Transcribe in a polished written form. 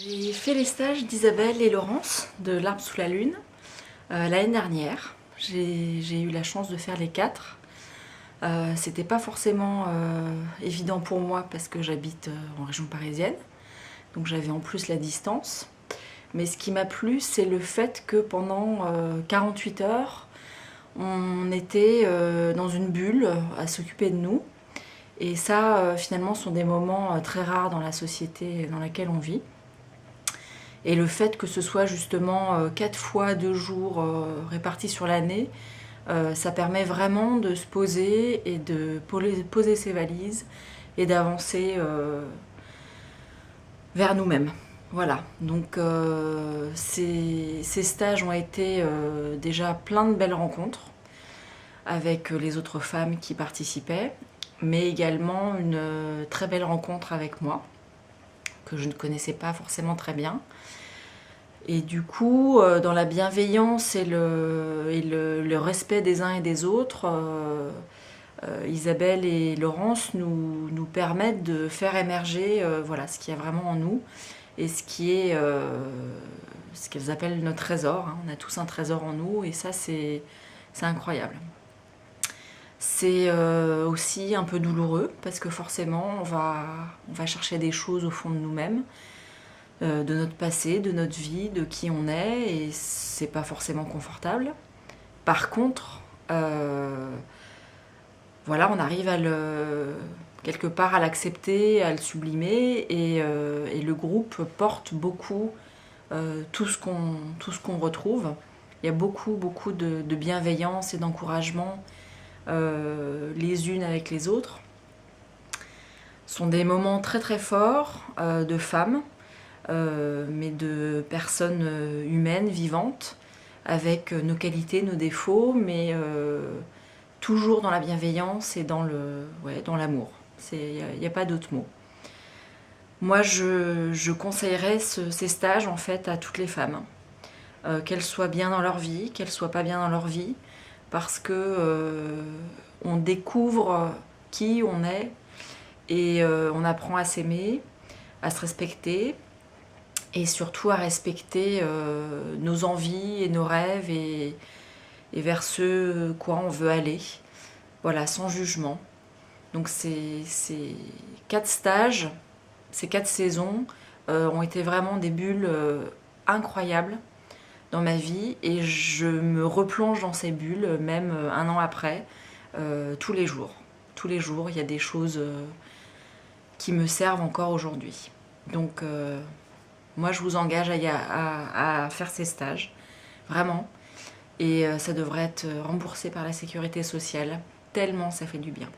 J'ai fait les stages d'Isabelle et Laurence de l'Arbre sous la Lune l'année dernière. J'ai eu la chance de faire les 4. C'était pas forcément évident pour moi parce que j'habite en région parisienne, donc j'avais en plus la distance. Mais ce qui m'a plu, c'est le fait que pendant 48 heures, on était dans une bulle à s'occuper de nous. Et ça, finalement, sont des moments très rares dans la société dans laquelle on vit. Et le fait que ce soit justement 4 fois 2 jours répartis sur l'année, ça permet vraiment de se poser et de poser ses valises et d'avancer vers nous-mêmes. Voilà, donc ces stages ont été déjà plein de belles rencontres avec les autres femmes qui participaient, mais également une très belle rencontre avec moi, que je ne connaissais pas forcément très bien. Et du coup, dans la bienveillance et le respect des uns et des autres, Isabelle et Laurence nous permettent de faire émerger voilà, ce qu'il y a vraiment en nous et ce qu'elles appellent notre trésor. On a tous un trésor en nous et ça, c'est incroyable. C'est aussi un peu douloureux parce que forcément, on va chercher des choses au fond de nous-mêmes, de notre passé, de notre vie, de qui on est, et c'est pas forcément confortable. Par contre, voilà, on arrive quelque part à l'accepter, à le sublimer, et le groupe porte beaucoup tout ce qu'on retrouve. Il y a beaucoup de bienveillance et d'encouragement les unes avec les autres. Ce sont des moments très très forts de femmes, mais de personnes humaines, vivantes, avec nos qualités, nos défauts, mais toujours dans la bienveillance et dans l'amour. Il n'y a pas d'autre mot. Moi, je conseillerais ces stages en fait à toutes les femmes, qu'elles soient bien dans leur vie, qu'elles soient pas bien dans leur vie, parce que on découvre qui on est et on apprend à s'aimer, à se respecter et surtout à respecter nos envies et nos rêves et vers ce quoi on veut aller, voilà, sans jugement. Donc ces 4 stages, ces 4 saisons ont été vraiment des bulles incroyables dans ma vie et je me replonge dans ces bulles même un an après, tous les jours. Tous les jours, il y a des choses qui me servent encore aujourd'hui. Donc moi, je vous engage à faire ces stages, vraiment. Et ça devrait être remboursé par la sécurité sociale, tellement ça fait du bien.